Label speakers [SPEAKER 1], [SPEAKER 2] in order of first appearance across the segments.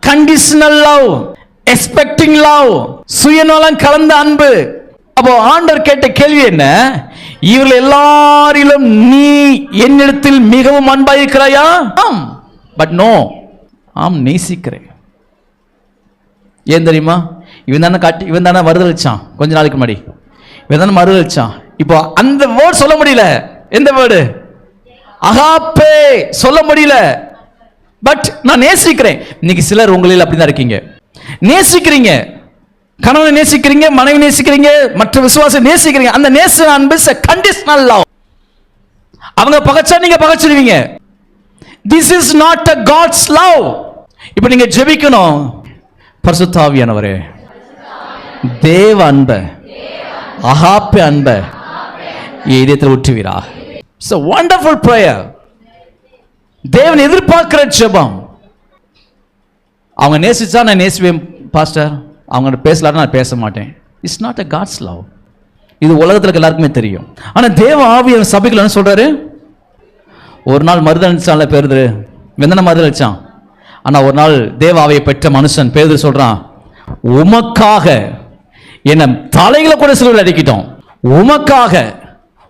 [SPEAKER 1] Conditional love, expecting love, சுயநலம் கலந்த அன்பு. அப்போ ஆண்டவர் கேட்ட கேள்வி என்ன? இவர்கள் எல்லாரிலும் நீ என்னிடத்தில் மிகவும் அன்பாயிருக்கிறாயா? ஆம், பட் நோ, ஆம் நேசிக்கிறேன். ஏன் தெரியுமா? இவன் தானே மறுதளிச்சான் கொஞ்ச நாளைக்கு முன்னாடி. இவன் தானே மறுதளிச்சான். இப்போ அந்த வேர்ட் சொல்ல முடியல. எந்த வேர்டு? அகாப்பே சொல்ல முடியல. பட் நான் நேசிக்கிறேன். இன்னைக்கு சிலர் உங்களில் அப்படிதான் இருக்கீங்க. நேசிக்கிறீங்க, கணவனை நேசிக்கிறீங்க, மனைவி நேசிக்கிறீங்க, மற்ற விசுவாசம் நேசிக்கிறீங்க. அந்த நேச அன்பு கண்டிஷனல் லவ். அவங்க பகைச்சா நீங்க பகைச்சிடுவீங்க. This is not a God's love. இப்போ நீங்க ஜெபிக்கணும், பரிசுத்த ஆவியானவரே தேவ அன்பை, அகாப்பே அன்பை இதயத்தில் ஊற்றுவீரா. It's a wonderful prayer. தேவன் எதிர்பார்க்கிற ஜெபம். அவங்க நேசிச்சா நான் நேசிவேன் பாஸ்டர், அவங்க பேசலாம்னா நான் பேச மாட்டேன். It's not a God's love. இது உலகத்தில் எல்லாருக்குமே தெரியும். ஆனால் தேவ ஆவியான சபைகள் என்ன சொல்றாரு? ஒரு நாள் மறுதளிச்சான்ல பேதுரு, வெந்தன மறுதளிச்சான். ஆனால் ஒரு நாள் தேவ ஆவியை பெற்ற மனுஷன் பேதுரு சொல்றான், உமக்காக என்ன தலைகளை கூட சிலுவையில் அடிக்கிட்டோம், உமக்காக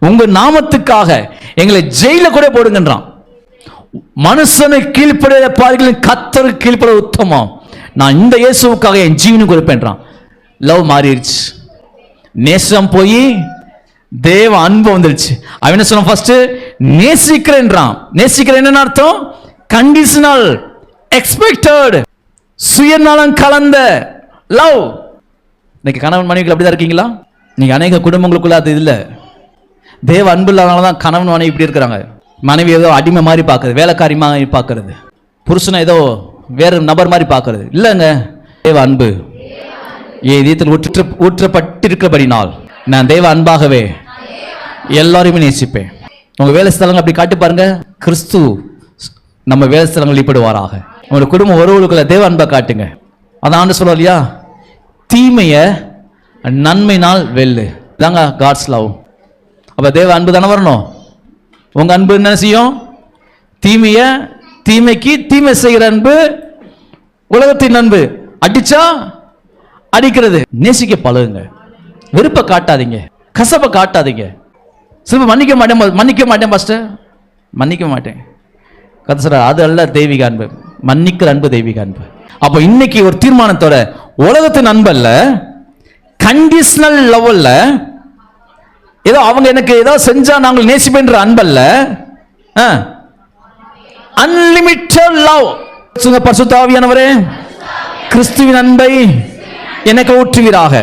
[SPEAKER 1] உங்க நாமத்துக்காக எங்களை ஜெயில கூட போடுங்கன்றான். மனுஷனை கீழ்ப்படைய பாருங்கள், கர்த்தருக்கு கீழ்ப்பட உத்தமம். நான் இந்த இயேசுவுக்காக என் ஜீவனுக்கு கொடுப்பேன்றான். லவ் மாறிடுச்சு, நேசம் போய் தேவ அன்பு வந்துருச்சு. அவன் என்ன சொன்னான்? ஃபர்ஸ்ட் நேசிக்கிறேன்றான். நேசிக்கிறேன் என்ன அர்த்தம்? கண்டிஷனல், எக்ஸ்பெக்டட், சுயநலம் கலந்த லவ். இன்னைக்கு கணவன் மனைவிகள் அப்படிதான் இருக்கீங்களா? நீங்க அநேக குடும்பங்களுக்குள்ள அது இல்லை. தேவ அன்பு இல்லாதனால தான் கணவன் மனைவி இப்படி இருக்கிறாங்க. மனைவி ஏதோ அடிமை மாதிரி பார்க்கறது, வேலைக்காரி மாதிரி பார்க்கறது, புருஷனை ஏதோ வேறு நபர் மாதிரி பார்க்கறது இல்லைங்க. தேவ அன்பு இதயத்தில் ஊற்றப்பட்டிருக்கிறபடினால் நான் தேவ அன்பாகவே எல்லாரையுமே நேசிப்பேன். உங்க வேலை ஸ்தலங்கள் அப்படி காட்டி பாருங்க. கிறிஸ்து நம்ம வேலை ஸ்தலங்கள் வெளிப்படுவாராக. உங்களோட குடும்பம் ஒருவருக்குள்ள தேவ அன்பை காட்டுங்க. அதான் ஆண்டு சொல்லுவா இல்லையா, தீமைய நன்மையினால் வெல்லு. இதாங்க காட்ஸ் லவ். அப்ப தேவ அன்பு தானே வரணும். உங்க அன்பு என்ன செய்யும்? தீமைக்கு தீமை செய்கிற அன்பு, உலகத்தின் அன்பு. அடிச்சா அடிக்கிறது. நேசிக்க பழகுங்க. வெறுப்பை காட்டாதீங்க, கசப்பை காட்டாதீங்க. சில மன்னிக்க மாட்டேன் பாஸ்டர், மன்னிக்க மாட்டேன். கதை சொல்ற அது அல்ல தெய்வீக அன்பு. மன்னிக்கிற அன்பு தெய்வீக அன்பு. அப்போ இன்னைக்கு ஒரு தீர்மானத்தோட, உலகத்தின் அன்பு அல்ல, கண்டிஷனல் லெவல்ல, ஏதோ அவங்க எனக்கு ஏதோ செஞ்சா நாங்கள் நேசிப்பேன்ற அன்பல்ல, அன்லிமிட்டட் லவ். பரிசுத்த ஆவியானவரே கிறிஸ்துவின் அன்பை எனக்கு ஊற்றுவீராக.